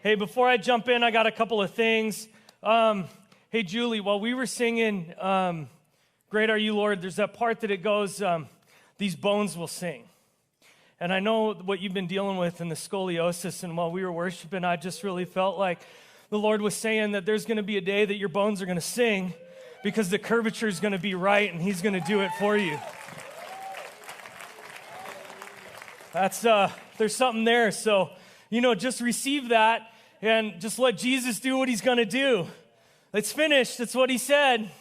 Hey, before I jump in, I got a couple of things. Hey, Julie, while we were singing, Great Are You, Lord, there's that part that it goes, these bones will sing. And I know what you've been dealing with in the scoliosis, and while we were worshiping, I just really felt like the Lord was saying that there's going to be a day that your bones are going to sing because the curvature is going to be right, and He's going to do it for you. That's, there's something there, so, just receive that and just let Jesus do what He's going to do. It's finished. That's what He said.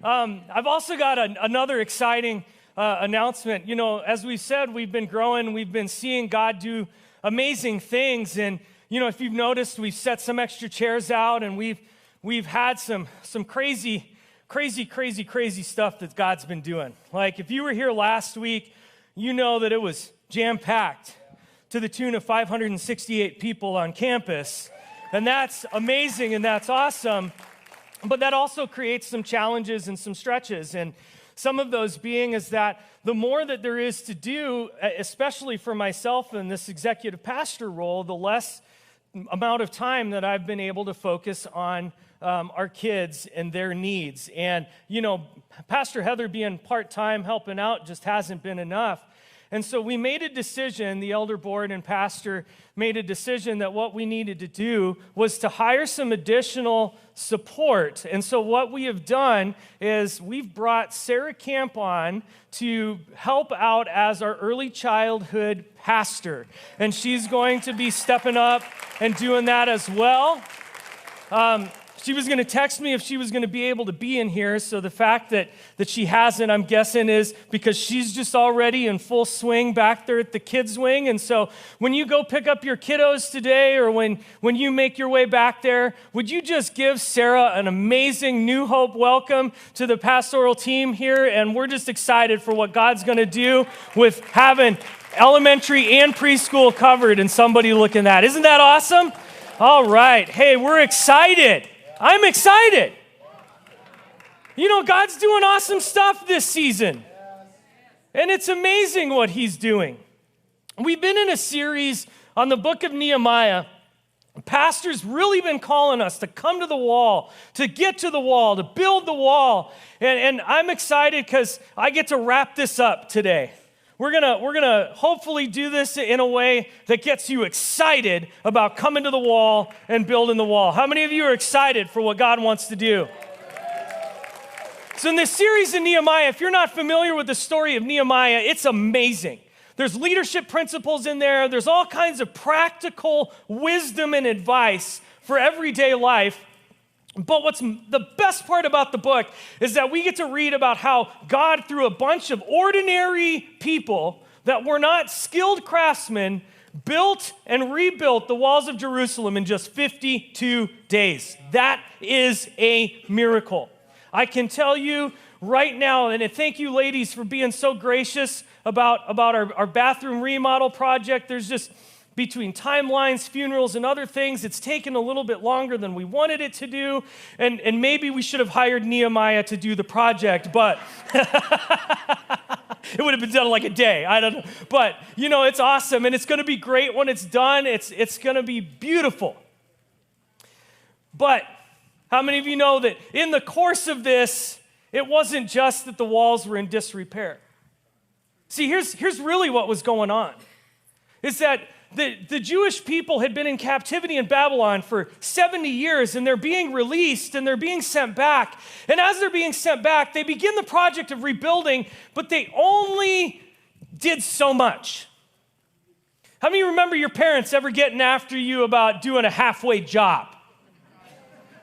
I've also got another exciting announcement. As we said, we've been growing. We've been seeing God do amazing things. And, if you've noticed, we've set some extra chairs out, and we've had some crazy stuff that God's been doing. Like, if you were here last week, you know that it was jam-packed to the tune of 568 people on campus. And that's amazing and that's awesome. But that also creates some challenges and some stretches. And some of those being is that the more that there is to do, especially for myself in this executive pastor role, the less amount of time that I've been able to focus on our kids and their needs. And, Pastor Heather being part-time helping out just hasn't been enough. And so we made a decision, the elder board and pastor made a decision that what we needed to do was to hire some additional support. And so what we have done is we've brought Sarah Camp on to help out as our early childhood pastor. And she's going to be stepping up and doing that as well. She was going to text me if she was going to be able to be in here, so the fact that she hasn't, I'm guessing, is because she's just already in full swing back there at the kids' wing. And so when you go pick up your kiddos today, or when you make your way back there, would you just give Sarah an amazing New Hope welcome to the pastoral team here? And we're just excited for what God's going to do with having elementary and preschool covered and somebody looking at. Isn't that awesome? All right. Hey, we're excited. I'm excited. God's doing awesome stuff this season. And it's amazing what He's doing. We've been in a series on the book of Nehemiah. Pastor's really been calling us to come to the wall, to get to the wall, to build the wall. And I'm excited because I get to wrap this up today. We're gonna hopefully do this in a way that gets you excited about coming to the wall and building the wall. How many of you are excited for what God wants to do? So in this series in Nehemiah, if you're not familiar with the story of Nehemiah, it's amazing. There's leadership principles in there. There's all kinds of practical wisdom and advice for everyday life. But what's the best part about the book is that we get to read about how God, through a bunch of ordinary people that were not skilled craftsmen, built and rebuilt the walls of Jerusalem in just 52 days. That is a miracle. I can tell you right now, and thank you ladies for being so gracious about our bathroom remodel project. There's just, between timelines, funerals, and other things, it's taken a little bit longer than we wanted it to do, and maybe we should have hired Nehemiah to do the project, but it would have been done in like a day. I don't know. But, it's awesome, and it's going to be great when it's done. It's going to be beautiful. But how many of you know that in the course of this, it wasn't just that the walls were in disrepair? See, here's really what was going on, is that the Jewish people had been in captivity in Babylon for 70 years, and they're being released, and they're being sent back. And as they're being sent back, they begin the project of rebuilding, but they only did so much. How many of you remember your parents ever getting after you about doing a halfway job?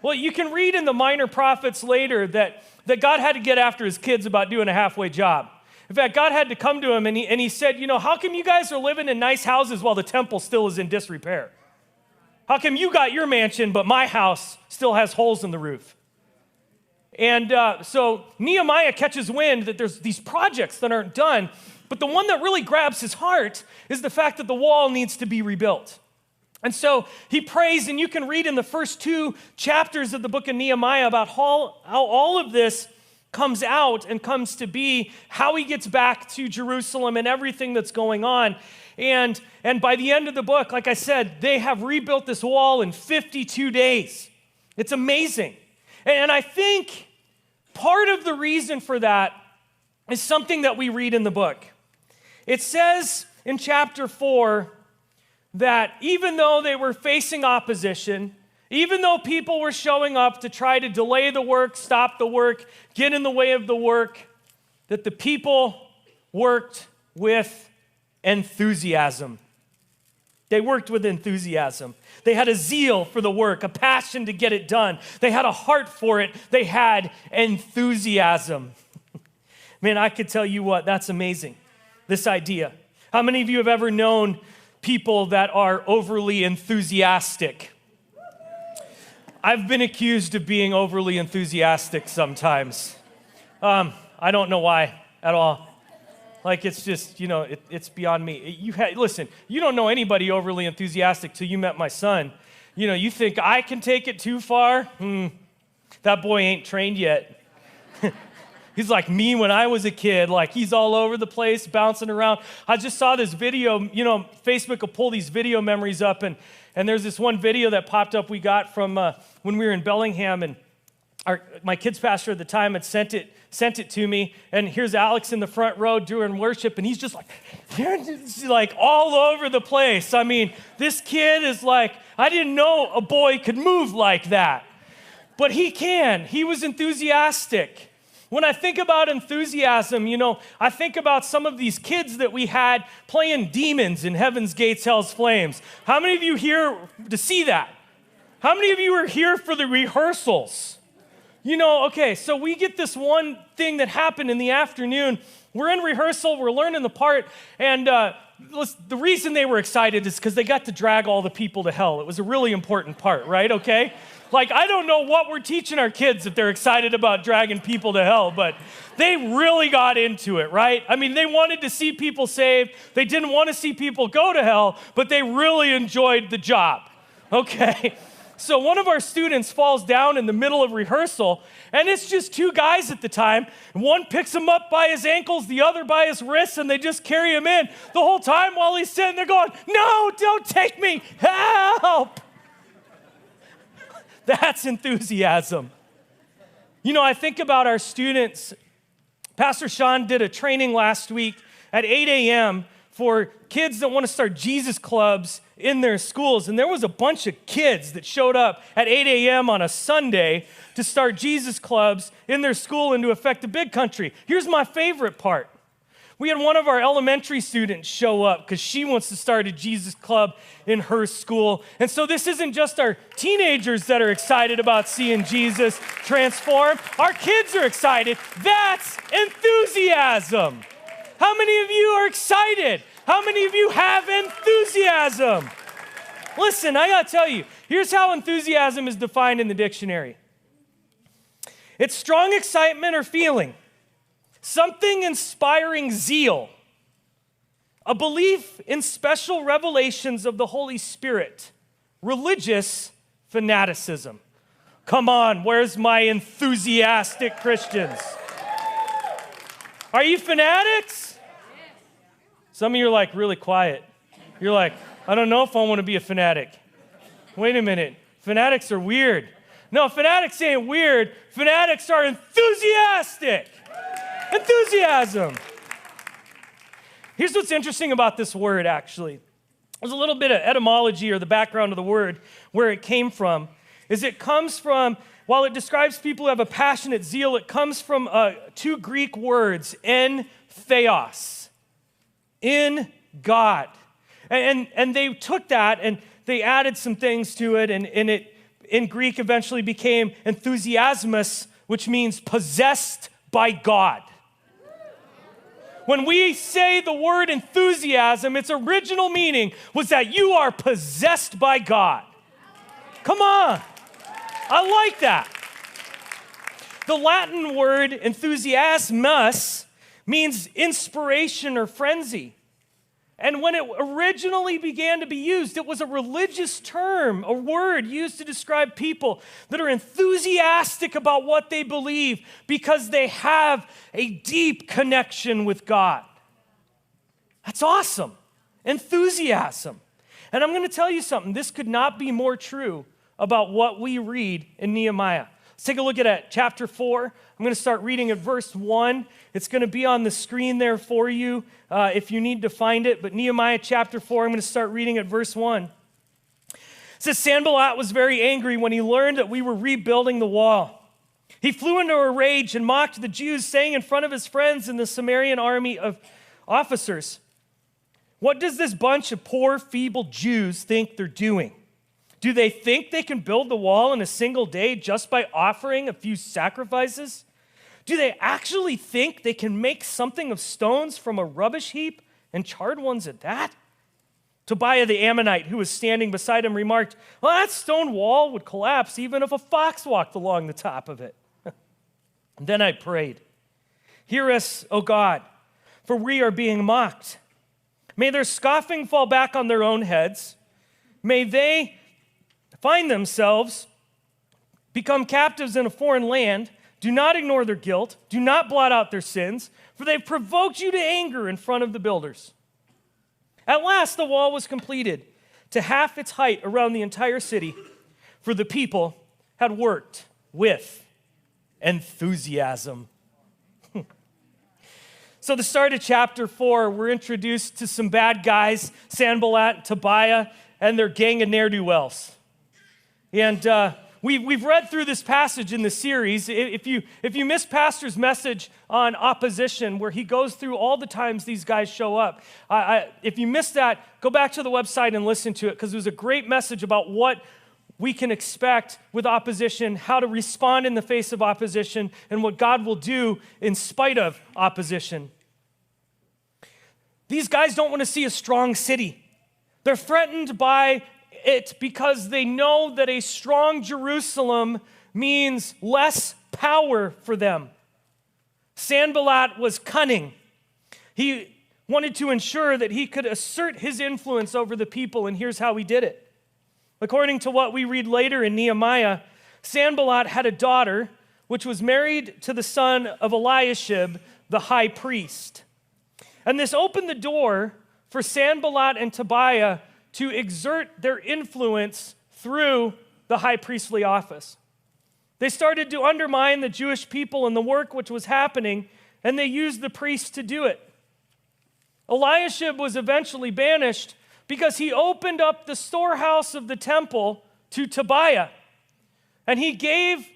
Well, you can read in the Minor Prophets later that God had to get after His kids about doing a halfway job. In fact, God had to come to him and he said, how come you guys are living in nice houses while the temple still is in disrepair? How come you got your mansion, but my house still has holes in the roof? And so Nehemiah catches wind that there's these projects that aren't done, but the one that really grabs his heart is the fact that the wall needs to be rebuilt. And so he prays, and you can read in the first 2 chapters of the book of Nehemiah about how all of this comes out and comes to be, how he gets back to Jerusalem and everything that's going on. And by the end of the book, like I said, they have rebuilt this wall in 52 days. It's amazing. And I think part of the reason for that is something that we read in the book. It says in chapter 4 that even though they were facing opposition, even though people were showing up to try to delay the work, stop the work, get in the way of the work, that the people worked with enthusiasm. They worked with enthusiasm. They had a zeal for the work, a passion to get it done. They had a heart for it. They had enthusiasm. Man, I could tell you what, that's amazing, this idea. How many of you have ever known people that are overly enthusiastic? I've been accused of being overly enthusiastic sometimes. I don't know why at all. Like, it's just, it's beyond me. Listen, you don't know anybody overly enthusiastic till you met my son. You think I can take it too far? That boy ain't trained yet. He's like me when I was a kid. Like, he's all over the place, bouncing around. I just saw this video. Facebook will pull these video memories up, and there's this one video that popped up we got from when we were in Bellingham, and my kids pastor at the time had sent it to me, and here's Alex in the front row during worship, and he's just like all over the place. I mean, this kid is like, I didn't know a boy could move like that, but he can. He was enthusiastic. When I think about enthusiasm, I think about some of these kids that we had playing demons in Heaven's Gates, Hell's Flames. How many of you here to see that? How many of you are here for the rehearsals? Okay, so we get this one thing that happened in the afternoon. We're in rehearsal, we're learning the part, and the reason they were excited is because they got to drag all the people to hell. It was a really important part, right? Okay? Like, I don't know what we're teaching our kids if they're excited about dragging people to hell, but they really got into it, right? I mean, they wanted to see people saved. They didn't want to see people go to hell, but they really enjoyed the job, okay? So one of our students falls down in the middle of rehearsal, and it's just two guys at the time. One picks him up by his ankles, the other by his wrists, and they just carry him in the whole time while he's sitting there going, "No, don't take me, help!" That's enthusiasm. I think about our students. Pastor Sean did a training last week at 8 a.m. for kids that want to start Jesus clubs in their schools. And there was a bunch of kids that showed up at 8 a.m. on a Sunday to start Jesus clubs in their school and to affect the big country. Here's my favorite part. We had one of our elementary students show up because she wants to start a Jesus club in her school. And so this isn't just our teenagers that are excited about seeing Jesus transform. Our kids are excited. That's enthusiasm. How many of you are excited? How many of you have enthusiasm? Listen, I got to tell you, here's how enthusiasm is defined in the dictionary. It's strong excitement or feeling, something inspiring zeal, a belief in special revelations of the Holy Spirit, religious fanaticism. Come on, where's my enthusiastic Christians? Are you fanatics? Some of you are like really quiet. You're like, I don't know if I want to be a fanatic. Wait a minute, fanatics are weird. No, fanatics ain't weird. Fanatics are enthusiastic. Enthusiasm. Here's what's interesting about this word, actually. There's a little bit of etymology or the background of the word, where it came from, is it comes from, while it describes people who have a passionate zeal, it comes from two Greek words, en theos, in God. And they took that and they added some things to it, and it in Greek eventually became enthusiasmus, which means possessed by God. When we say the word enthusiasm, its original meaning was that you are possessed by God. Come on. I like that. The Latin word enthusiasmus means inspiration or frenzy. And when it originally began to be used, it was a religious term, a word used to describe people that are enthusiastic about what they believe because they have a deep connection with God. That's awesome. Enthusiasm. And I'm going to tell you something. This could not be more true about what we read in Nehemiah. Let's take a look at it. Chapter 4. I'm going to start reading at verse 1. It's going to be on the screen there for you if you need to find it. But Nehemiah chapter 4, I'm going to start reading at verse 1. It says, Sanballat was very angry when he learned that we were rebuilding the wall. He flew into a rage and mocked the Jews, saying in front of his friends in the Samaritan army of officers, "What does this bunch of poor, feeble Jews think they're doing? Do they think they can build the wall in a single day just by offering a few sacrifices? Do they actually think they can make something of stones from a rubbish heap and charred ones at that?" Tobiah the Ammonite, who was standing beside him, remarked, "Well, that stone wall would collapse even if a fox walked along the top of it." And then I prayed, "Hear us, O God, for we are being mocked. May their scoffing fall back on their own heads. May they find themselves become captives in a foreign land. Do not ignore their guilt. Do not blot out their sins, for they've provoked you to anger in front of the builders." At last, the wall was completed to half its height around the entire city, for the people had worked with enthusiasm. So the start of chapter 4, we're introduced to some bad guys, Sanballat, Tobiah, and their gang of ne'er-do-wells. And we've read through this passage in the series. If you missed Pastor's message on opposition, where he goes through all the times these guys show up, if you missed that, go back to the website and listen to it, because it was a great message about what we can expect with opposition, how to respond in the face of opposition, and what God will do in spite of opposition. These guys don't want to see a strong city. They're threatened by it because they know that a strong Jerusalem means less power for them. Sanballat was cunning. He wanted to ensure that he could assert his influence over the people, and here's how he did it. According to what we read later in Nehemiah, Sanballat had a daughter which was married to the son of Eliashib, the high priest. And this opened the door for Sanballat and Tobiah to exert their influence through the high priestly office. They started to undermine the Jewish people and the work which was happening, and they used the priests to do it. Eliashib was eventually banished because he opened up the storehouse of the temple to Tobiah, and he gave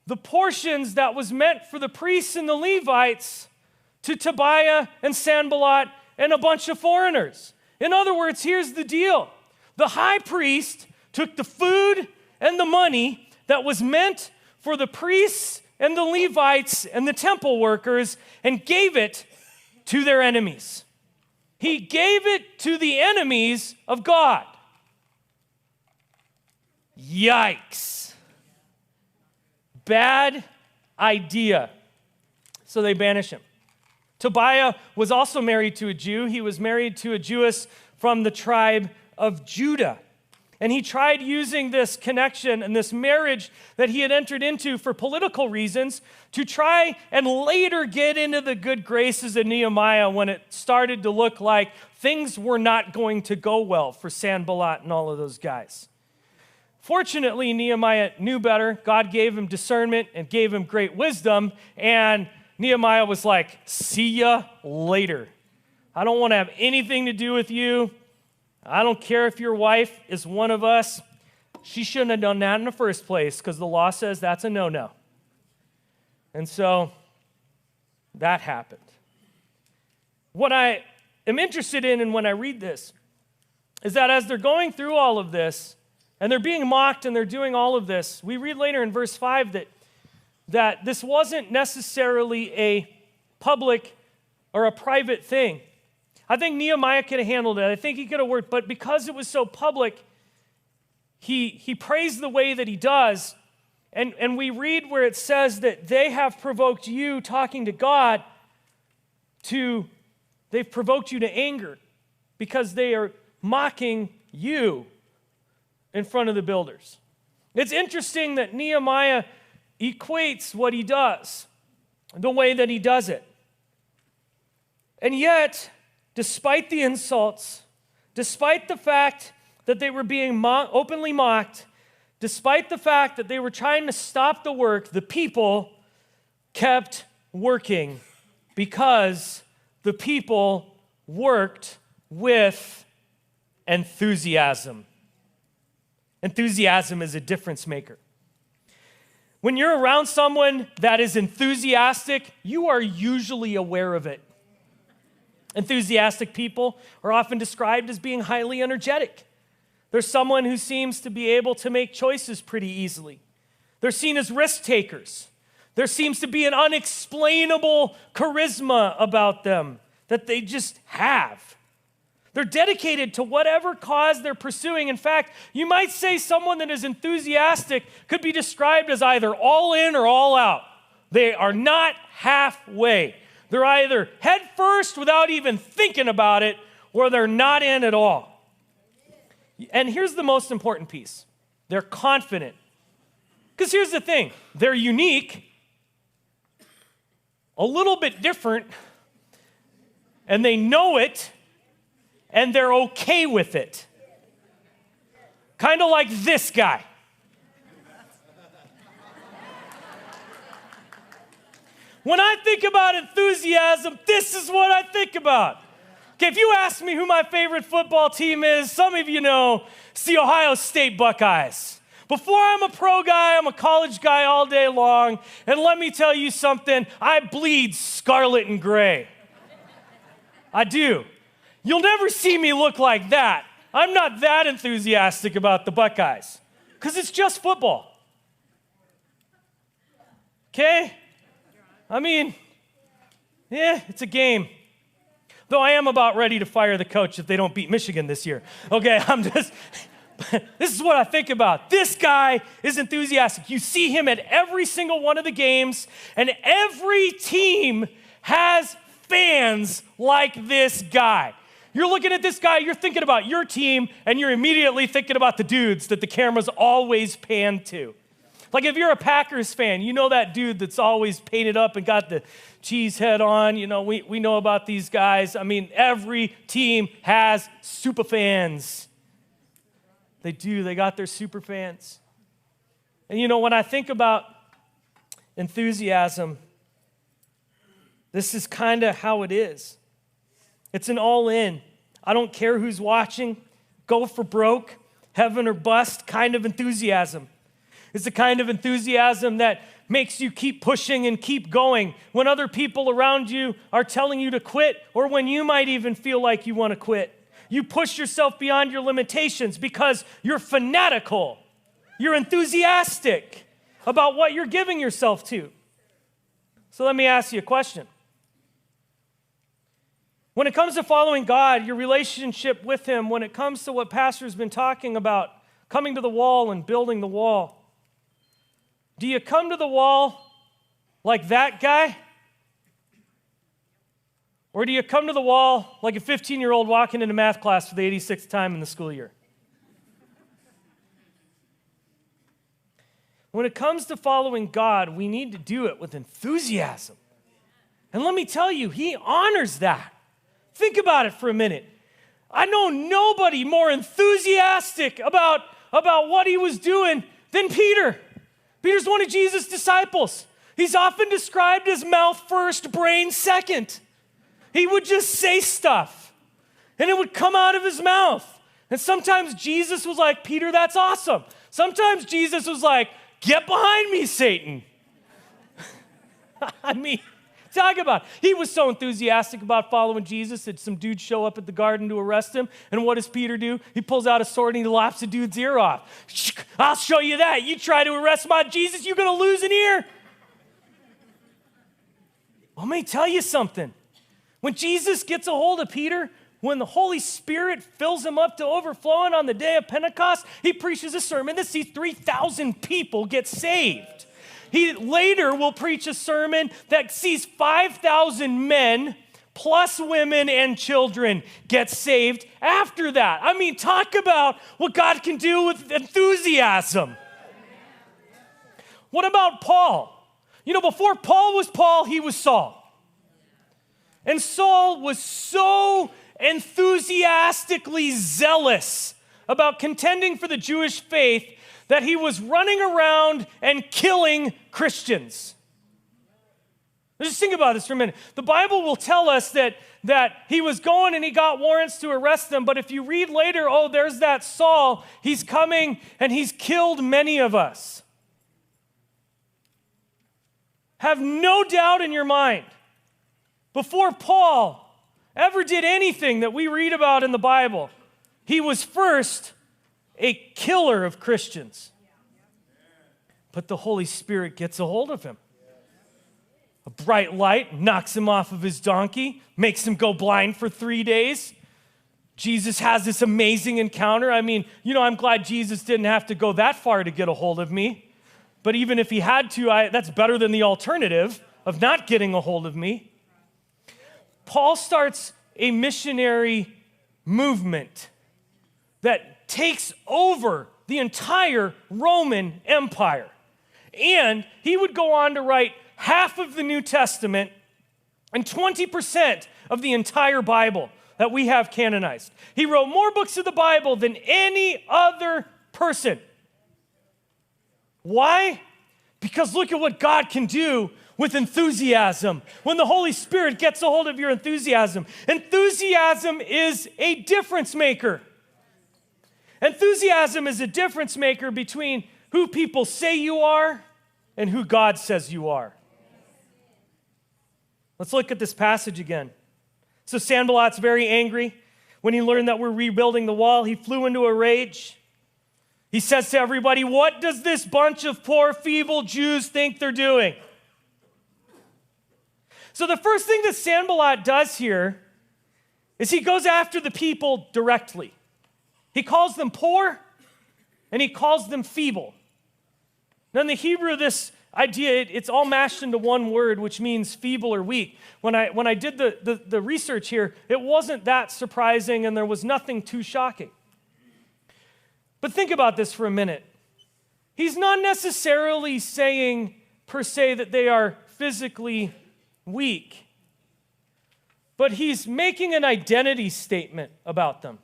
the portions that was meant for the priests and the Levites to Tobiah and Sanballat and a bunch of foreigners. In other words, here's the deal. The high priest took the food and the money that was meant for the priests and the Levites and the temple workers and gave it to their enemies. He gave it to the enemies of God. Yikes. Bad idea. So they banish him. Tobiah was also married to a Jew. He was married to a Jewess from the tribe of Judah. And he tried using this connection and this marriage that he had entered into for political reasons to try and later get into the good graces of Nehemiah when it started to look like things were not going to go well for Sanballat and all of those guys. Fortunately, Nehemiah knew better. God gave him discernment and gave him great wisdom. And Nehemiah was like, "See ya later. I don't want to have anything to do with you. I don't care if your wife is one of us. She shouldn't have done that in the first place because the law says that's a no-no." And so that happened. What I am interested in and when I read this is that as they're going through all of this and they're being mocked and they're doing all of this, we read later in verse 5 that this wasn't necessarily a public or a private thing. I think Nehemiah could have handled it. I think he could have worked, but because it was so public, he prays the way that he does. And we read where it says that they have provoked you, talking to God, they've provoked you to anger. because they are mocking you in front of the builders. It's interesting that Nehemiah equates what he does, the way that he does it. And yet, despite the insults, despite the fact that they were being openly mocked, despite the fact that they were trying to stop the work, the people kept working because the people worked with enthusiasm. Enthusiasm is a difference maker. When you're around someone that is enthusiastic, you are usually aware of it. Enthusiastic people are often described as being highly energetic. There's someone who seems to be able to make choices pretty easily. They're seen as risk takers. There seems to be an unexplainable charisma about them that they just have. They're dedicated to whatever cause they're pursuing. In fact, you might say someone that is enthusiastic could be described as either all in or all out. They are not halfway. They're either head first without even thinking about it, or they're not in at all. And here's the most important piece. They're confident. Because here's the thing. They're unique, a little bit different, and they know it, and they're okay with it. Kind of like this guy. When I think about enthusiasm, this is what I think about. Okay, if you ask me who my favorite football team is, some of you know it's the Ohio State Buckeyes. Before I'm a pro guy, I'm a college guy all day long, and let me tell you something, I bleed scarlet and gray. I do. You'll never see me look like that. I'm not that enthusiastic about the Buckeyes, because it's just football. Okay? I mean, yeah, it's a game. Though I am about ready to fire the coach if they don't beat Michigan this year. Okay, this is what I think about. This guy is enthusiastic. You see him at every single one of the games, and every team has fans like this guy. You're looking at this guy, you're thinking about your team, and you're immediately thinking about the dudes that the cameras always pan to. Like if you're a Packers fan, you know that dude that's always painted up and got the cheese head on. You know, we know about these guys. I mean, every team has super fans. They do. They got their super fans. And you know, when I think about enthusiasm, this is kind of how it is. It's an all-in. I don't care who's watching. Go for broke, heaven or bust kind of enthusiasm. It's the kind of enthusiasm that makes you keep pushing and keep going when other people around you are telling you to quit, or when you might even feel like you want to quit. You push yourself beyond your limitations because you're fanatical. You're enthusiastic about what you're giving yourself to. So let me ask you a question. When it comes to following God, your relationship with Him, when it comes to what Pastor's been talking about, coming to the wall and building the wall, do you come to the wall like that guy? Or do you come to the wall like a 15-year-old walking into math class for the 86th time in the school year? When it comes to following God, we need to do it with enthusiasm. And let me tell you, He honors that. Think about it for a minute. I know nobody more enthusiastic about what he was doing than Peter. Peter's one of Jesus' disciples. He's often described as mouth first, brain second. He would just say stuff, and it would come out of his mouth. And sometimes Jesus was like, Peter, that's awesome. Sometimes Jesus was like, get behind me, Satan. I mean, talk about it. He was so enthusiastic about following Jesus that some dudes show up at the garden to arrest him. And what does Peter do? He pulls out a sword and he lops the dude's ear off. I'll show you that. You try to arrest my Jesus, you're going to lose an ear. Well, let me tell you something. When Jesus gets a hold of Peter, when the Holy Spirit fills him up to overflowing on the day of Pentecost, he preaches a sermon that sees 3,000 people get saved. He later will preach a sermon that sees 5,000 men plus women and children get saved after that. I mean, talk about what God can do with enthusiasm. What about Paul? You know, before Paul was Paul, he was Saul. And Saul was so enthusiastically zealous about contending for the Jewish faith that he was running around and killing Christians. Just think about this for a minute. The Bible will tell us that he was going and he got warrants to arrest them, but if you read later, oh, there's that Saul, he's coming and he's killed many of us. Have no doubt in your mind, before Paul ever did anything that we read about in the Bible, he was first a killer of Christians. But the Holy Spirit gets a hold of him. A bright light knocks him off of his donkey, makes him go blind for 3 days. Jesus has this amazing encounter. I mean, you know, I'm glad Jesus didn't have to go that far to get a hold of me. But even if he had to, that's better than the alternative of not getting a hold of me. Paul starts a missionary movement that takes over the entire Roman Empire. And he would go on to write half of the New Testament and 20% of the entire Bible that we have canonized. He wrote more books of the Bible than any other person. Why? Because look at what God can do with enthusiasm. When the Holy Spirit gets a hold of your enthusiasm. Enthusiasm is a difference maker. Enthusiasm is a difference maker between who people say you are and who God says you are. Let's look at this passage again. So Sanballat's very angry. When he learned that we're rebuilding the wall, he flew into a rage. He says to everybody, what does this bunch of poor, feeble Jews think they're doing? So the first thing that Sanballat does here is he goes after the people directly. He calls them poor and he calls them feeble. Now in the Hebrew, this idea, it's all mashed into one word, which means feeble or weak. When I did the research here, it wasn't that surprising and there was nothing too shocking. But think about this for a minute. He's not necessarily saying, per se, that they are physically weak, but he's making an identity statement about them.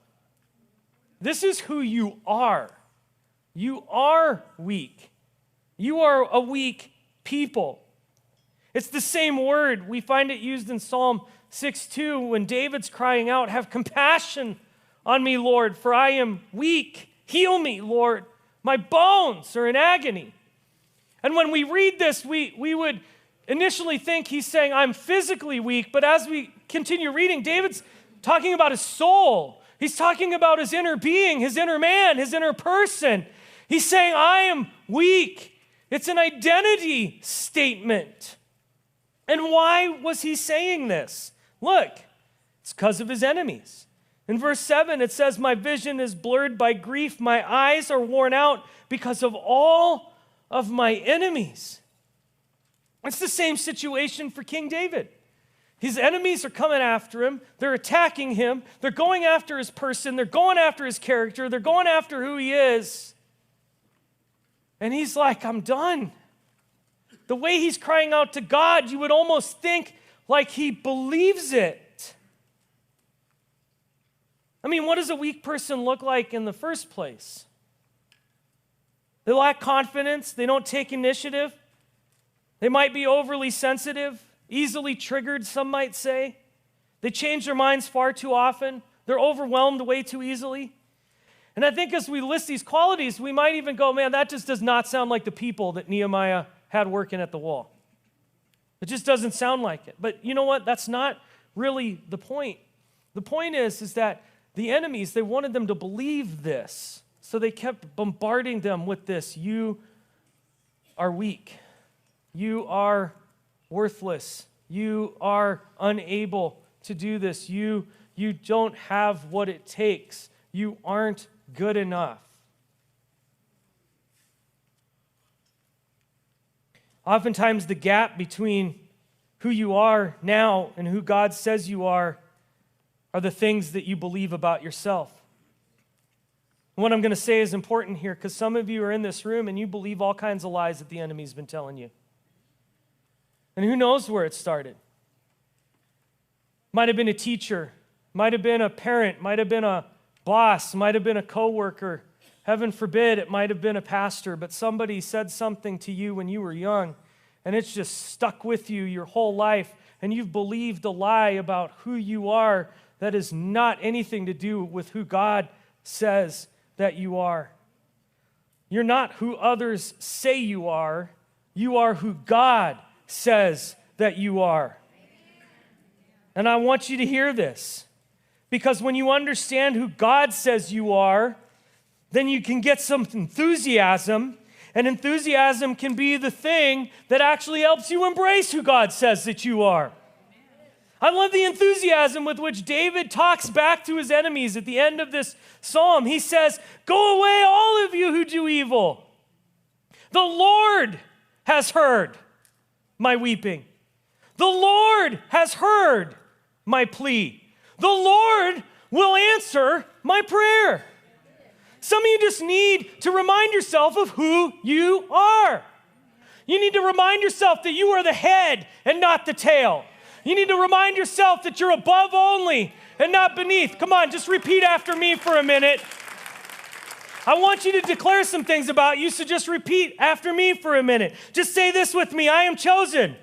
This is who you are. You are weak. You are a weak people. It's the same word. We find it used in Psalm 6:2 when David's crying out, have compassion on me, Lord, for I am weak. Heal me, Lord. My bones are in agony. And when we read this, we would initially think he's saying, I'm physically weak, but as we continue reading, David's talking about his soul. He's talking about his inner being, his inner man, his inner person. He's saying, I am weak. It's an identity statement. And why was he saying this? Look, it's because of his enemies. In verse 7, it says, my vision is blurred by grief. My eyes are worn out because of all of my enemies. It's the same situation for King David. His enemies are coming after him. They're attacking him. They're going after his person. They're going after his character. They're going after who he is. And he's like, I'm done. The way he's crying out to God, you would almost think like he believes it. I mean, what does a weak person look like in the first place? They lack confidence. They don't take initiative. They might be overly sensitive, easily triggered, some might say. They change their minds far too often. They're overwhelmed way too easily. And I think as we list these qualities, we might even go, man, that just does not sound like the people that Nehemiah had working at the wall. It just doesn't sound like it. But you know what? That's not really the point. The point is that the enemies, they wanted them to believe this. So they kept bombarding them with this. You are weak. You are worthless. You are unable to do this. You don't have what it takes. You aren't good enough. Oftentimes the gap between who you are now and who God says you are the things that you believe about yourself. And what I'm going to say is important here because some of you are in this room and you believe all kinds of lies that the enemy's been telling you. And who knows where it started? Might have been a teacher, might have been a parent, might have been a boss, might have been a coworker. Heaven forbid, it might have been a pastor, but somebody said something to you when you were young, and it's just stuck with you your whole life, and you've believed a lie about who you are that is not anything to do with who God says that you are. You're not who others say you are who God says that you are. And I want you to hear this, because when you understand who God says you are, then you can get some enthusiasm, and enthusiasm can be the thing that actually helps you embrace who God says that you are. I love the enthusiasm with which David talks back to his enemies at the end of this psalm. He says, "Go away, all of you who do evil. The Lord has heard my weeping. The Lord has heard my plea. The Lord will answer my prayer." Some of you just need to remind yourself of who you are. You need to remind yourself that you are the head and not the tail. You need to remind yourself that you're above only and not beneath. Come on, just repeat after me for a minute. I want you to declare some things about you, so just repeat after me for a minute. Just say this with me: I am chosen.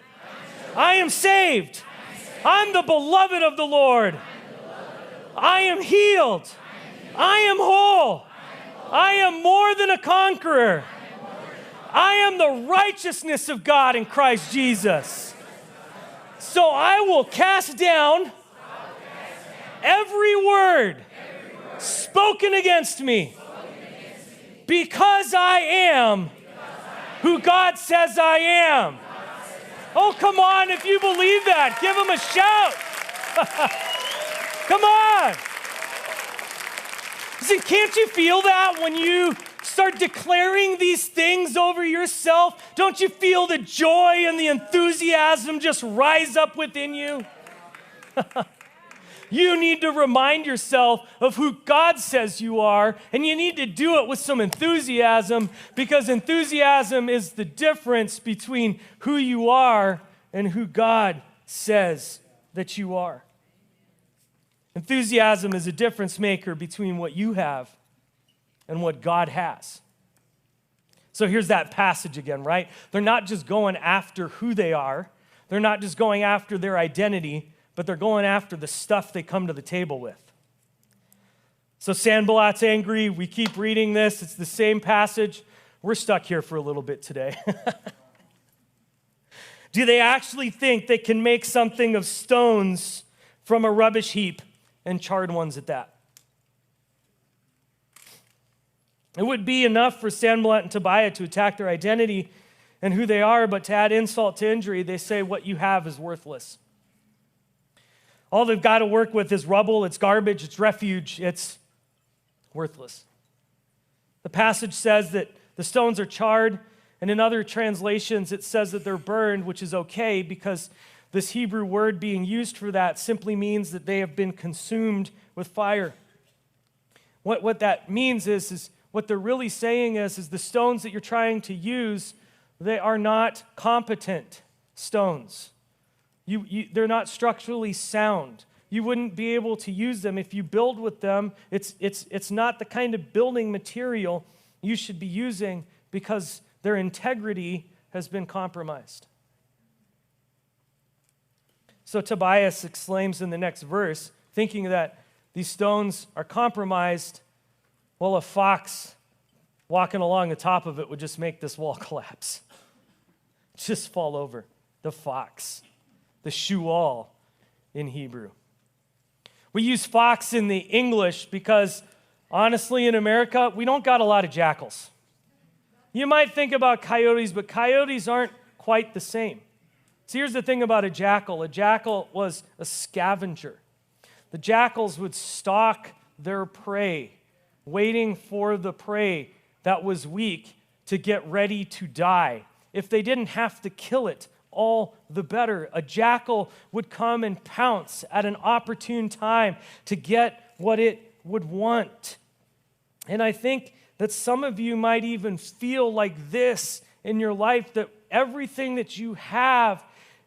I am saved. I'm the beloved of the Lord. I am healed. I am whole. I am more than a conqueror. I am the righteousness of God in Christ Jesus. So I will cast down every word spoken against me, because I am who God says I am. Oh, come on, if you believe that, give him a shout. Come on. Listen, can't you feel that when you start declaring these things over yourself? Don't you feel the joy and the enthusiasm just rise up within you? You need to remind yourself of who God says you are, and you need to do it with some enthusiasm, because enthusiasm is the difference between who you are and who God says that you are. Enthusiasm is a difference maker between what you have and what God has. So here's that passage again, right? They're not just going after who they are. They're not just going after their identity, but they're going after the stuff they come to the table with. So Sanballat's angry. We keep reading this. It's the same passage. We're stuck here for a little bit today. Do they actually think they can make something of stones from a rubbish heap, and charred ones at that? It would be enough for Sanballat and Tobiah to attack their identity and who they are, but to add insult to injury, they say what you have is worthless. All they've got to work with is rubble, it's garbage, it's refuge, it's worthless. The passage says that the stones are charred, and in other translations it says that they're burned, which is okay, because this Hebrew word being used for that simply means that they have been consumed with fire. What that means is what they're really saying is the stones that you're trying to use, they are not competent stones. They're not structurally sound. You wouldn't be able to use them if you build with them. It's not the kind of building material you should be using, because their integrity has been compromised. So Tobias exclaims in the next verse, thinking that these stones are compromised, well, a fox walking along the top of it would just make this wall collapse. Just fall over. The fox. The shual in Hebrew. We use fox in the English because, honestly, in America, we don't got a lot of jackals. You might think about coyotes, but coyotes aren't quite the same. So here's the thing about a jackal. A jackal was a scavenger. The jackals would stalk their prey, waiting for the prey that was weak to get ready to die. If they didn't have to kill it all the better. A jackal would come and pounce at an opportune time to get what it would want. And I think that some of you might even feel like this in your life, that everything that you have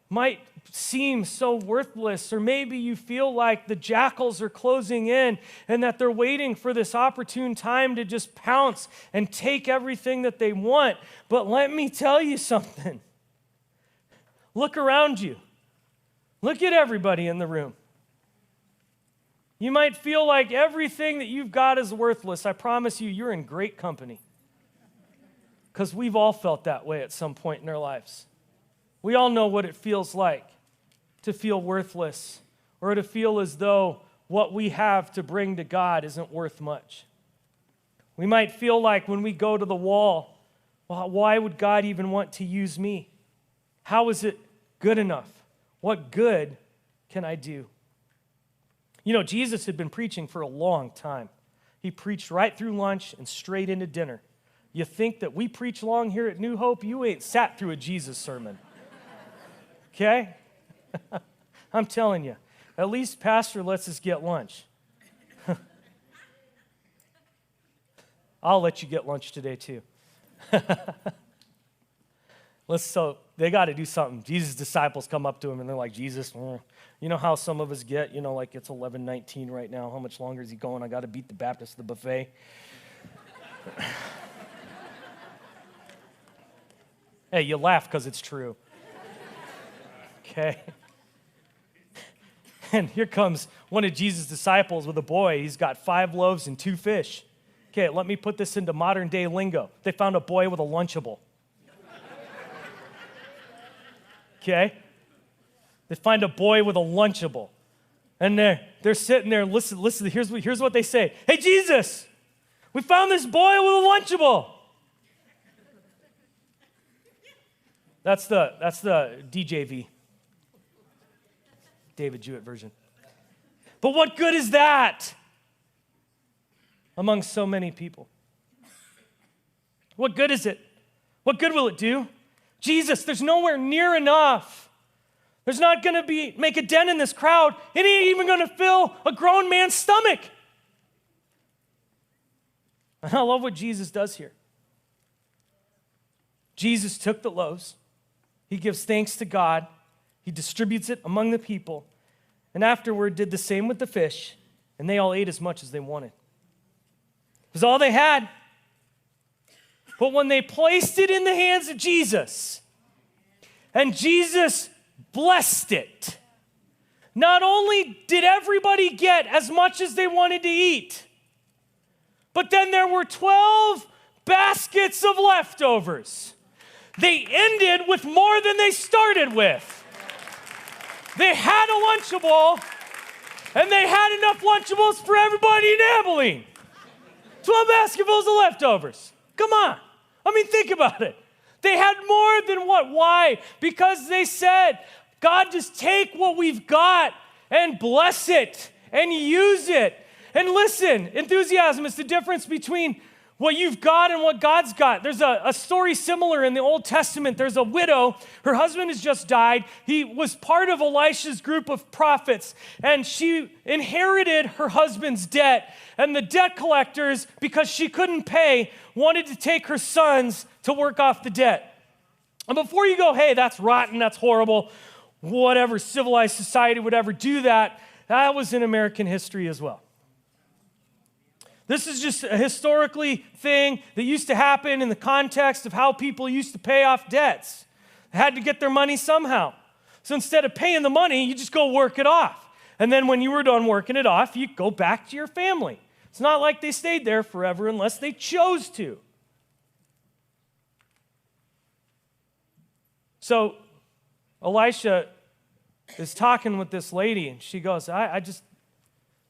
might seem so worthless, or maybe you feel like the jackals are closing in and that they're waiting for this opportune time to just pounce and take everything that they want. But let me tell you something. Look around you. Look at everybody in the room. You might feel like everything that you've got is worthless. I promise you, you're in great company. Because we've all felt that way at some point in our lives. We all know what it feels like to feel worthless, or to feel as though what we have to bring to God isn't worth much. We might feel like when we go to the wall, well, why would God even want to use me? How is it good enough? What good can I do? You know, Jesus had been preaching for a long time. He preached right through lunch and straight into dinner. You think that we preach long here at New Hope? You ain't sat through a Jesus sermon. Okay? I'm telling you, at least Pastor lets us get lunch. I'll let you get lunch today too. So they got to do something. Jesus' disciples come up to him and they're like, Jesus, you know how some of us get, like it's 11:19 right now. How much longer is he going? I got to beat the Baptist to the buffet. Hey, you laugh because it's true. Okay? And here comes one of Jesus' disciples with a boy. He's got 5 loaves and 2 fish. Okay, let me put this into modern day lingo. They found a boy with a Lunchable. Okay? They find a boy with a Lunchable. And they're sitting there, listen, here's what they say. Hey, Jesus, we found this boy with a Lunchable. That's the DJV. David Jewett version. But what good is that among so many people? What good is it? What good will it do? Jesus, there's nowhere near enough. There's not going to make a dent in this crowd. It ain't even going to fill a grown man's stomach. And I love what Jesus does here. Jesus took the loaves. He gives thanks to God. He distributes it among the people, and afterward did the same with the fish, and they all ate as much as they wanted. It was all they had. But when they placed it in the hands of Jesus, and Jesus blessed it, not only did everybody get as much as they wanted to eat, but then there were 12 baskets of leftovers. They ended with more than they started with. They had a Lunchable, and they had enough Lunchables for everybody in Abilene. 12 basketfuls of leftovers. Come on. I mean, think about it. They had more than what? Why? Because they said, God, just take what we've got and bless it and use it. And listen, enthusiasm is the difference between what you've got and what God's got. There's a story similar in the Old Testament. There's a widow. Her husband has just died. He was part of Elisha's group of prophets, and she inherited her husband's debt. And the debt collectors, because she couldn't pay, wanted to take her sons to work off the debt. And before you go, hey, that's rotten, that's horrible, whatever civilized society would ever do that, that was in American history as well. This is just a historically thing that used to happen in the context of how people used to pay off debts. They had to get their money somehow. So instead of paying the money, you just go work it off. And then when you were done working it off, you go back to your family. It's not like they stayed there forever unless they chose to. So Elisha is talking with this lady, and she goes, I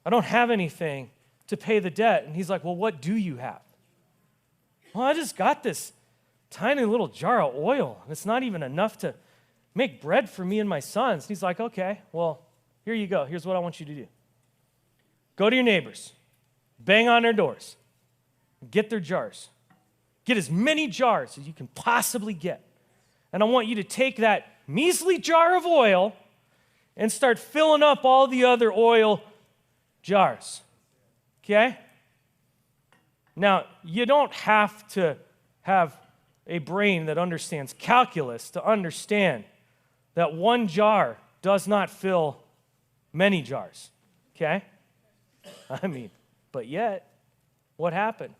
don't have anything to pay the debt. And he's like, well, what do you have? Well, I just got this tiny little jar of oil, and it's not even enough to make bread for me and my sons. And he's like, okay, well, here you go. Here's what I want you to do. Go to your neighbors, bang on their doors, get their jars. Get as many jars as you can possibly get. And I want you to take that measly jar of oil and start filling up all the other oil jars. Okay? Now, you don't have to have a brain that understands calculus to understand that one jar does not fill many jars. Okay? I mean, but yet, what happened?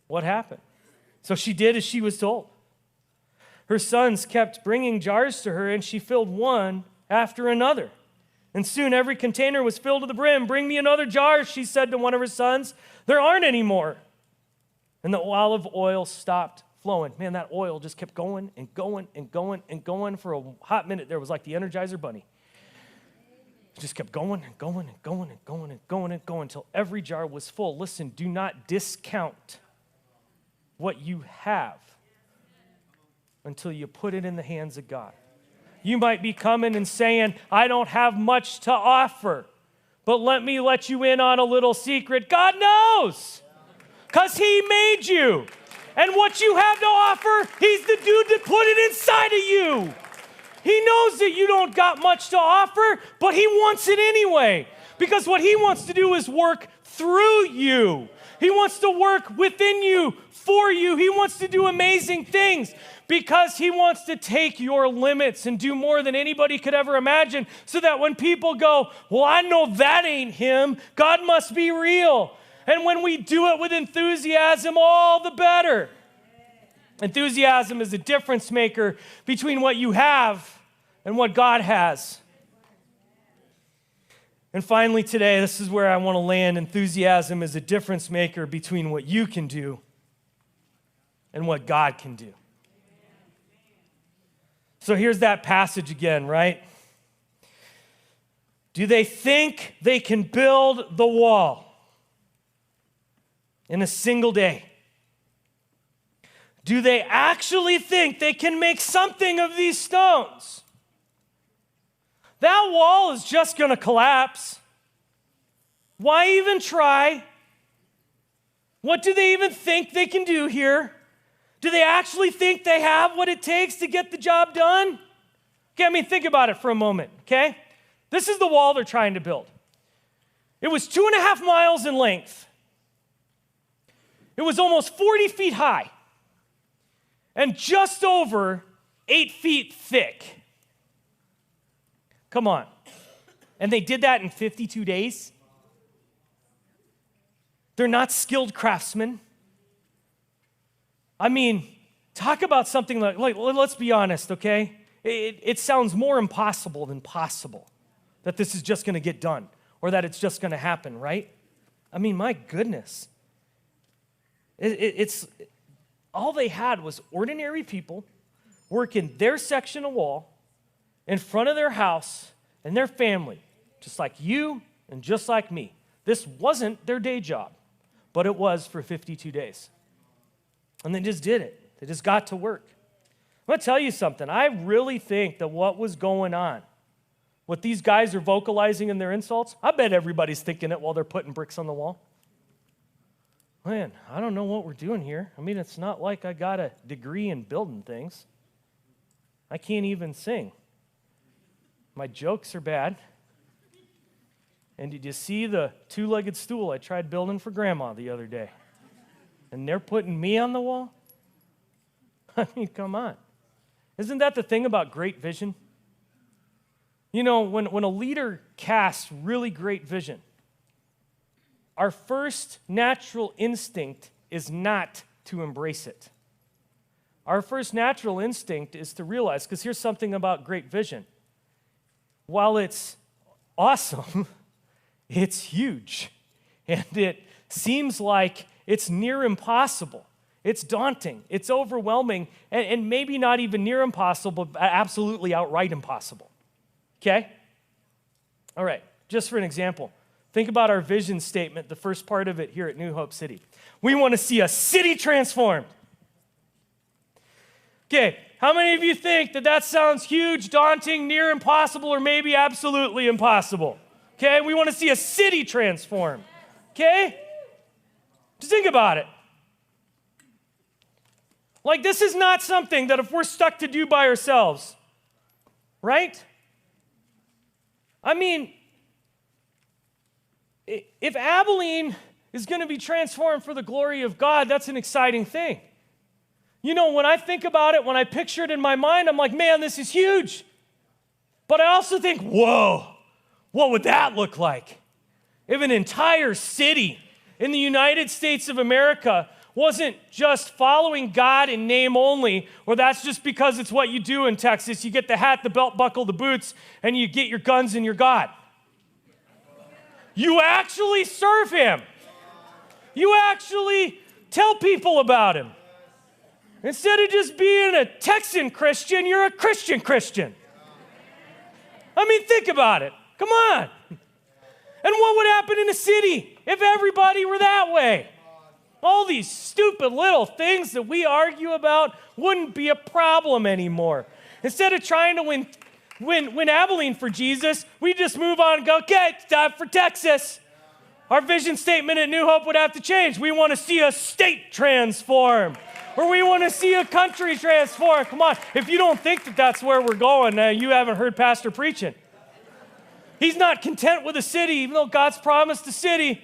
What happened? So she did as she was told. Her sons kept bringing jars to her, and she filled one after another. And soon every container was filled to the brim. "Bring me another jar," she said to one of her sons. "There aren't any more." And the olive oil stopped flowing. Man, that oil just kept going and going and going and going for a hot minute. There was like the Energizer Bunny. It just kept going and going and going and going and going and going until every jar was full. Listen, do not discount what you have until you put it in the hands of God. You might be coming and saying, "I don't have much to offer," but let me let you in on a little secret. God knows, because He made you. And what you have to offer, He's the dude that put it inside of you. He knows that you don't got much to offer, but He wants it anyway. Because what He wants to do is work through you. He wants to work within you, for you. He wants to do amazing things because He wants to take your limits and do more than anybody could ever imagine, so that when people go, "Well, I know that ain't Him. God must be real." And when we do it with enthusiasm, all the better. Enthusiasm is a difference maker between what you have and what God has. And finally today, this is where I want to land. Enthusiasm is a difference maker between what you can do and what God can do. So here's that passage again, right? Do they think they can build the wall in a single day? Do they actually think they can make something of these stones? That wall is just going to collapse. Why even try? What do they even think they can do here? Do they actually think they have what it takes to get the job done? Okay, I mean, think about it for a moment, okay? This is the wall they're trying to build. It was 2.5 miles in length. It was almost 40 feet high and just over 8 feet thick. Come on. And they did that in 52 days? They're not skilled craftsmen. I mean, talk about something like let's be honest, okay? It sounds more impossible than possible that this is just going to get done or that it's just going to happen, right? I mean, my goodness. It's all they had was ordinary people working their section of wall in front of their house and their family, just like you and just like me. This wasn't their day job, but it was for 52 days. And they just did it. They just got to work. I'm going to tell you something. I really think that what was going on, what these guys are vocalizing in their insults, I bet everybody's thinking it while they're putting bricks on the wall. Man, I don't know what we're doing here. I mean, it's not like I got a degree in building things. I can't even sing. My jokes are bad. And did you see the two-legged stool I tried building for Grandma the other day? And they're putting me on the wall? I mean, come on. Isn't that the thing about great vision? You know, when a leader casts really great vision, our first natural instinct is not to embrace it. Our first natural instinct is to realize, because here's something about great vision. While it's awesome, it's huge. And it seems like it's near impossible. It's daunting. It's overwhelming. And maybe not even near impossible, but absolutely outright impossible. Okay? All right, just for an example. Think about our vision statement, the first part of it here at New Hope City. We want to see a city transformed. Okay, how many of you think that sounds huge, daunting, near impossible, or maybe absolutely impossible? Okay, we want to see a city transformed. Okay? Just think about it. Like, this is not something that if we're stuck to do by ourselves, right? I mean, if Abilene is going to be transformed for the glory of God, that's an exciting thing. You know, when I think about it, when I picture it in my mind, I'm like, man, this is huge. But I also think, whoa, what would that look like? If an entire city in the United States of America wasn't just following God in name only, or that's just because it's what you do in Texas. You get the hat, the belt buckle, the boots, and you get your guns and your God. You actually serve him. You actually tell people about him. Instead of just being a Texan Christian, you're a Christian Christian. I mean, think about it. Come on. And what would happen in a city if everybody were that way? All these stupid little things that we argue about wouldn't be a problem anymore. Instead of trying to win Abilene for Jesus, we just move on and go, okay, it's time for Texas. Our vision statement at New Hope would have to change. We want to see a state transform, or we want to see a country transform. Come on. If you don't think that that's where we're going, you haven't heard Pastor preaching. He's not content with a city, even though God's promised a city.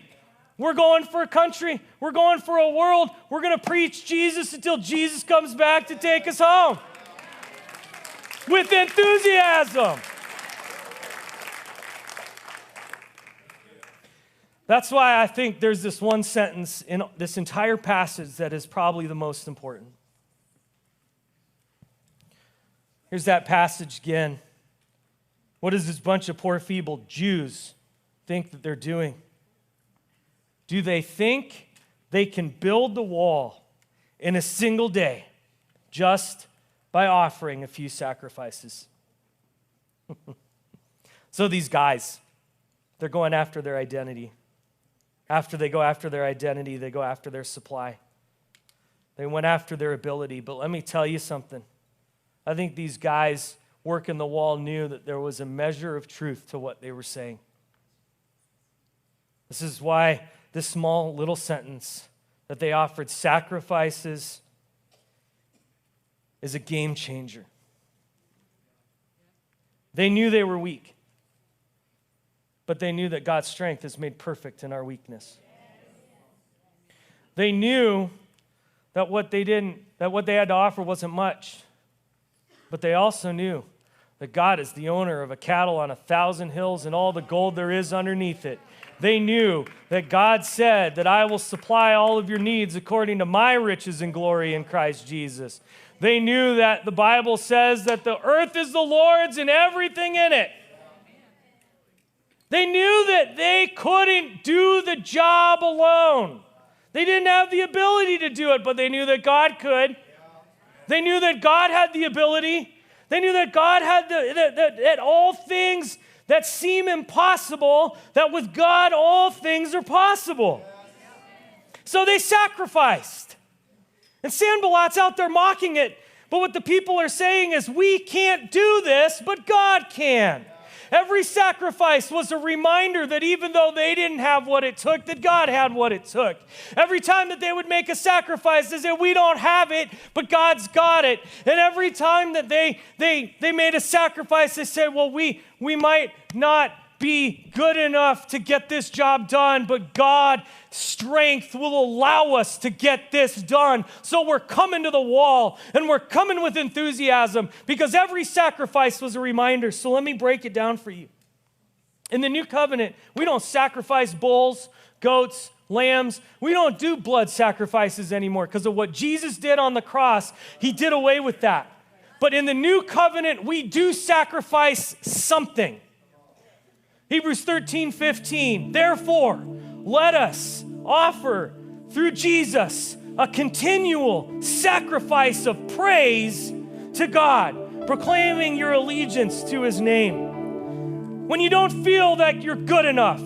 We're going for a country. We're going for a world. We're going to preach Jesus until Jesus comes back to take us home. With enthusiasm. That's why I think there's this one sentence in this entire passage that is probably the most important. Here's that passage again. What does this bunch of poor, feeble Jews think that they're doing? Do they think they can build the wall in a single day just by offering a few sacrifices? So these guys, they're going after their identity. After they go after their identity, they go after their supply. They went after their ability. But let me tell you something. I think these guys working the wall knew that there was a measure of truth to what they were saying. This is why this small little sentence that they offered sacrifices is a game changer. They knew they were weak, but they knew that God's strength is made perfect in our weakness. They knew that what they had to offer wasn't much, but they also knew that God is the owner of a cattle on 1,000 hills and all the gold there is underneath it. They knew that God said that I will supply all of your needs according to my riches and glory in Christ Jesus. They knew that the Bible says that the earth is the Lord's and everything in it. They knew that they couldn't do the job alone. They didn't have the ability to do it, but they knew that God could. They knew that God had the ability. They knew that God had that all things that seem impossible, that with God all things are possible. So they sacrificed. And Sanballat's out there mocking it. But what the people are saying is, we can't do this, but God can. Every sacrifice was a reminder that even though they didn't have what it took, that God had what it took. Every time that they would make a sacrifice, they said, we don't have it, but God's got it. And every time that they made a sacrifice, they said, well, we might not be good enough to get this job done, but God's strength will allow us to get this done. So we're coming to the wall, and we're coming with enthusiasm, because every sacrifice was a reminder. So let me break it down for you. In the new covenant, we don't sacrifice bulls, goats, lambs. We don't do blood sacrifices anymore because of what Jesus did on the cross. He did away with that. But in the new covenant, we do sacrifice something. Hebrews 13:15, therefore, let us offer through Jesus a continual sacrifice of praise to God, proclaiming your allegiance to his name. When you don't feel that you're good enough,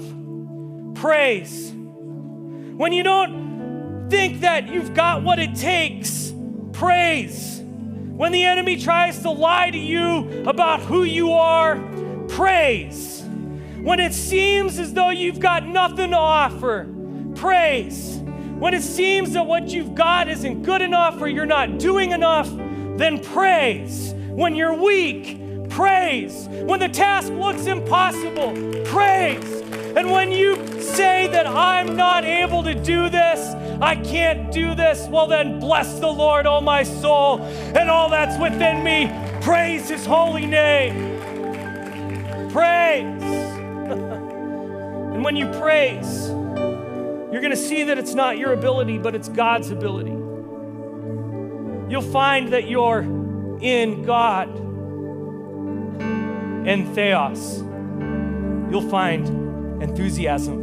praise. When you don't think that you've got what it takes, praise. When the enemy tries to lie to you about who you are, praise. When it seems as though you've got nothing to offer, praise. When it seems that what you've got isn't good enough or you're not doing enough, then praise. When you're weak, praise. When the task looks impossible, praise. And when you say that I'm not able to do this, I can't do this, well then bless the Lord, oh my soul, and all that's within me. Praise his holy name. Praise. And when you praise, you're going to see that it's not your ability, but it's God's ability. You'll find that you're in God and theos. You'll find enthusiasm.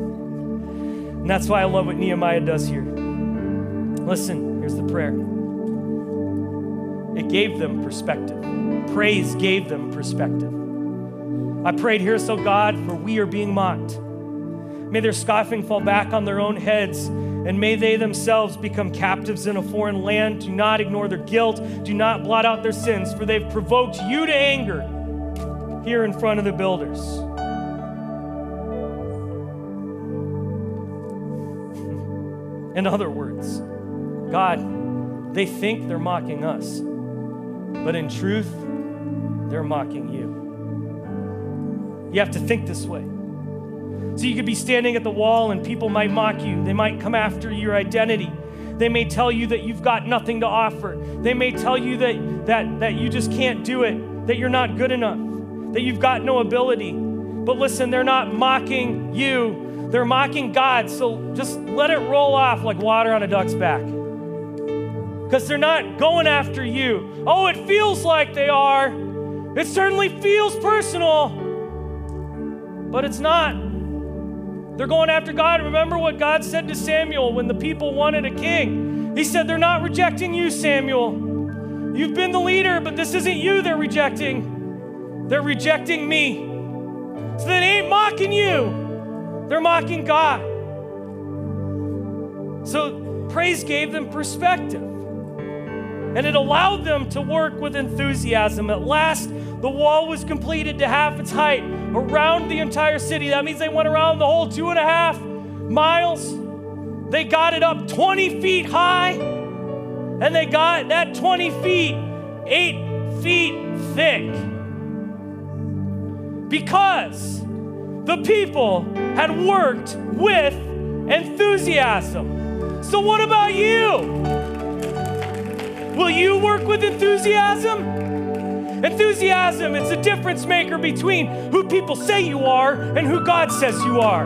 And that's why I love what Nehemiah does here. Listen, here's the prayer. It gave them perspective. Praise gave them perspective. I prayed here, so God, for we are being mocked. May their scoffing fall back on their own heads, and may they themselves become captives in a foreign land. Do not ignore their guilt. Do not blot out their sins, for they've provoked you to anger here in front of the builders. In other words, God, they think they're mocking us, but in truth, they're mocking you. You have to think this way. So you could be standing at the wall and people might mock you. They might come after your identity. They may tell you that you've got nothing to offer. They may tell you that you just can't do it, that you're not good enough, that you've got no ability. But listen, they're not mocking you. They're mocking God, so just let it roll off like water on a duck's back. Because they're not going after you. Oh, it feels like they are. It certainly feels personal, but it's not. They're going after God. Remember what God said to Samuel when the people wanted a king. He said, they're not rejecting you, Samuel. You've been the leader, but this isn't you they're rejecting. They're rejecting me. So they ain't mocking you. They're mocking God. So praise gave them perspective. And it allowed them to work with enthusiasm. At last, the wall was completed to half its height around the entire city. That means they went around the whole 2.5 miles. They got it up 20 feet high. And they got that 20 feet, 8 feet thick. Because the people had worked with enthusiasm. So what about you? Will you work with enthusiasm? Enthusiasm, it's a difference maker between who people say you are and who God says you are.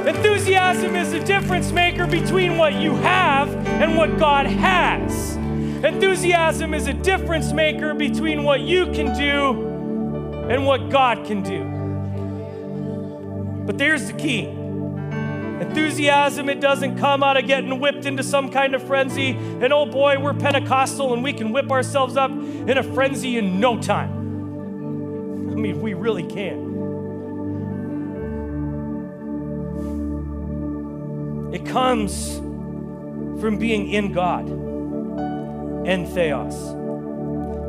Enthusiasm is a difference maker between what you have and what God has. Enthusiasm is a difference maker between what you can do and what God can do. But there's the key. Enthusiasm, it doesn't come out of getting whipped into some kind of frenzy. And oh boy, we're Pentecostal and we can whip ourselves up in a frenzy in no time. I mean, we really can. It comes from being in God and theos.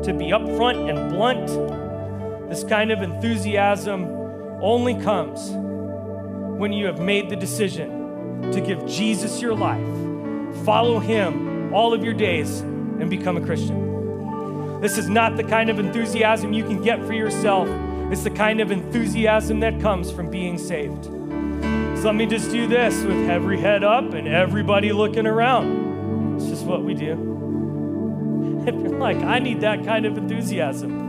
To be upfront and blunt, this kind of enthusiasm only comes when you have made the decision to give Jesus your life, follow him all of your days, and become a Christian. This is not the kind of enthusiasm you can get for yourself. It's the kind of enthusiasm that comes from being saved. So let me just do this with every head up and everybody looking around. It's just what we do. If you're like, I need that kind of enthusiasm.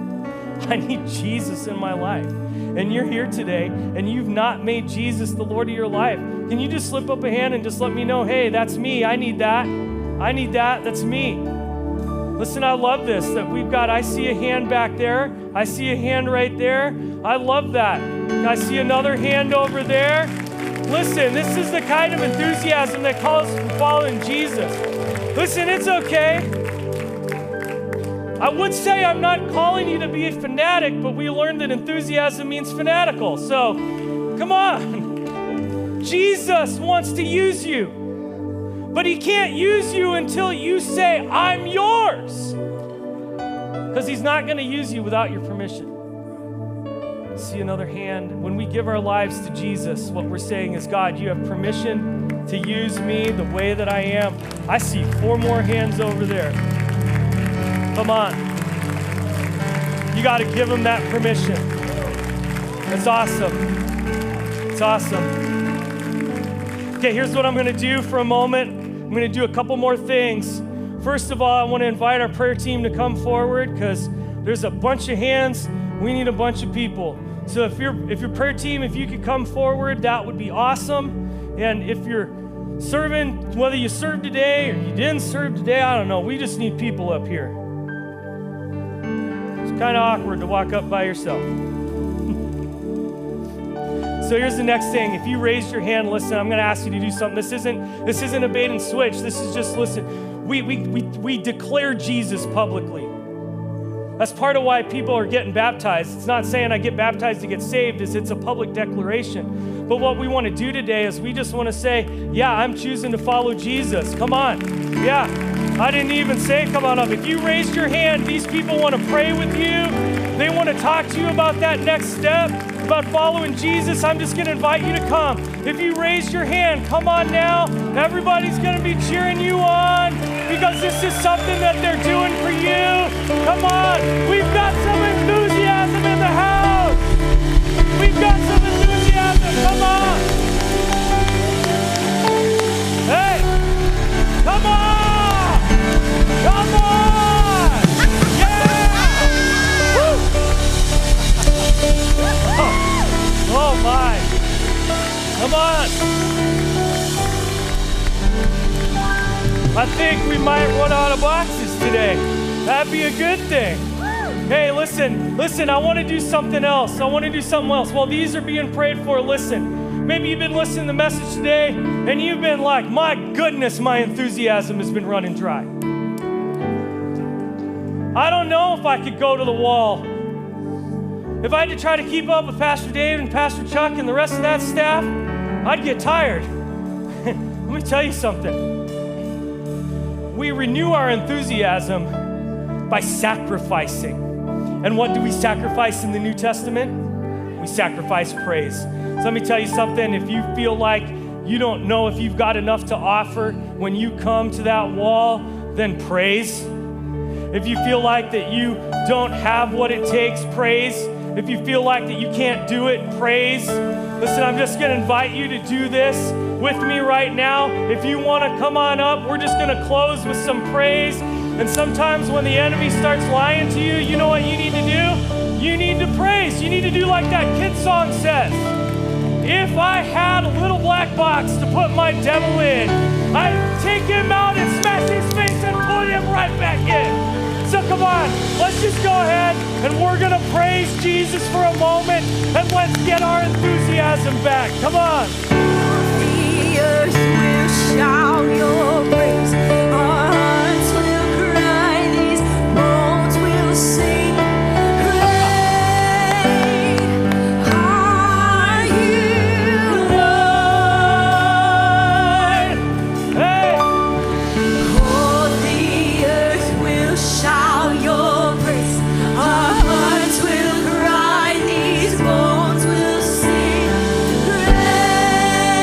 I need Jesus in my life. And you're here today and you've not made Jesus the Lord of your life. Can you just slip up a hand and just let me know, hey, that's me. I need that. I need that. That's me. Listen, I love this that we've got, I see a hand back there. I see a hand right there. I love that. I see another hand over there. Listen, this is the kind of enthusiasm that calls for following Jesus. Listen, it's okay. I would say I'm not calling you to be a fanatic, but we learned that enthusiasm means fanatical. So, come on. Jesus wants to use you, but he can't use you until you say, I'm yours. Because he's not going to use you without your permission. See another hand. When we give our lives to Jesus, what we're saying is, God, you have permission to use me the way that I am. I see 4 more hands over there. Come on. You got to give him that permission. That's awesome. It's awesome. Okay, here's what I'm going to do for a moment. I'm going to do a couple more things. First of all, I want to invite our prayer team to come forward because there's a bunch of hands. We need a bunch of people. So if your prayer team, if you could come forward, that would be awesome. And if you're serving, whether you served today or you didn't serve today, I don't know. We just need people up here. It's kind of awkward to walk up by yourself. So here's the next thing. If you raised your hand, listen, I'm going to ask you to do something. This isn't a bait and switch. This is just, listen, we declare Jesus publicly. That's part of why people are getting baptized. It's not saying I get baptized to get saved. It's a public declaration. But what we want to do today is we just want to say, yeah, I'm choosing to follow Jesus. Come on. Yeah, I didn't even say come on up. If you raised your hand, these people want to pray with you. They want to talk to you about that next step, about following Jesus. I'm just going to invite you to come. If you raised your hand, come on now. Everybody's going to be cheering you on because this is something that they're doing for you. Come on. We've got some enthusiasm in the house. We've got some enthusiasm. Come on. Hey. Come on. Come on. Yeah. Woo. Oh my. Come on. I think we might run out of boxes today. That'd be a good thing. Hey, listen, I want to do something else. While these are being prayed for, listen. Maybe you've been listening to the message today and you've been like, my goodness, my enthusiasm has been running dry. I don't know if I could go to the wall. If I had to try to keep up with Pastor Dave and Pastor Chuck and the rest of that staff, I'd get tired. Let me tell you something. We renew our enthusiasm by sacrificing. And what do we sacrifice in the New Testament? We sacrifice praise. So let me tell you something. If you feel like you don't know if you've got enough to offer when you come to that wall, then praise. If you feel like that you don't have what it takes, praise. If you feel like that you can't do it, praise. Listen, I'm just going to invite you to do this with me right now. If you want to come on up, we're just going to close with some praise. And sometimes when the enemy starts lying to you, you know what you need to do? You need to praise. You need to do like that kid song says. If I had a little black box to put my devil in, I'd take him out and smash his face and put him right back in. So come on, let's just go ahead and we're going to praise Jesus for a moment and let's get our enthusiasm back. Come on. The earth will shout your praise. Our hearts will cry. These bones will sing. Great are you, Lord. Hey. Oh, the earth will shout your praise. Our hearts will cry. These bones will sing. Great are you, Lord. Oh, the earth will shout your praise. Our hearts will cry. These bones will sing. Great are you, Lord.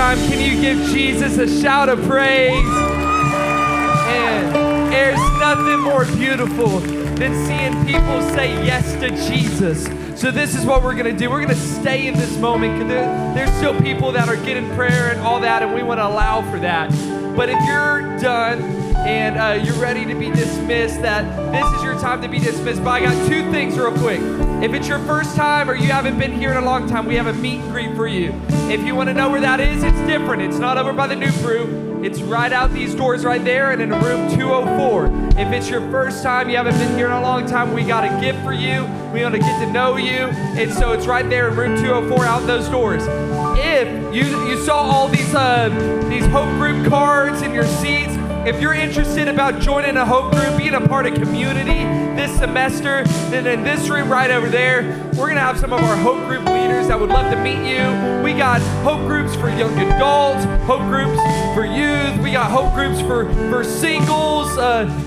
time, can you give Jesus a shout of praise? And there's nothing more beautiful than seeing people say yes to Jesus. So this is what we're going to do. We're going to stay in this moment because there's still people that are getting prayer and all that, and we want to allow for that. But if you're done and you're ready to be dismissed, that this is your time to be dismissed. But I got two things real quick. If it's your first time or you haven't been here in a long time, we have a meet and greet for you. If you want to know where that is, it's different. It's not over by the new brew. It's right out these doors right there and in room 204. If it's your first time, you haven't been here in a long time, we got a gift for you. We want to get to know you. And so it's right there in room 204 out those doors. If you saw all these Hope Group cards in your seats, if you're interested about joining a Hope Group, being a part of community this semester, then in this room right over there, we're going to have some of our Hope Group leaders that would love to meet you. We got Hope Groups for young adults, Hope Groups for youth. We got Hope Groups for singles,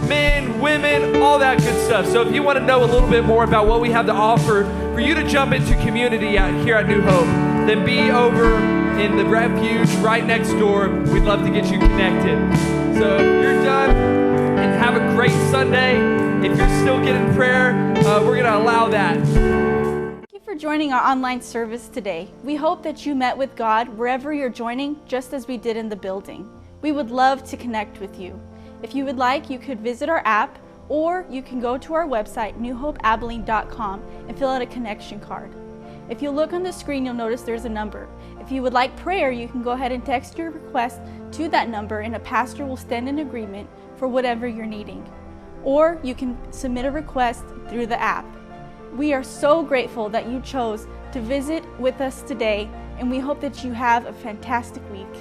men, women, all that good stuff. So if you want to know a little bit more about what we have to offer for you to jump into community out here at New Hope, then be over in the refuge right next door. We'd love to get you connected. So if you're done, and have a great Sunday. If you're still getting prayer, we're going to allow that. Thank you for joining our online service today. We hope that you met with God wherever you're joining, just as we did in the building. We would love to connect with you. If you would like, you could visit our app, or you can go to our website, newhopeabilene.com, and fill out a connection card. If you look on the screen, you'll notice there's a number. If you would like prayer, you can go ahead and text your request to that number, and a pastor will stand in agreement for whatever you're needing. Or you can submit a request through the app. We are so grateful that you chose to visit with us today, and we hope that you have a fantastic week.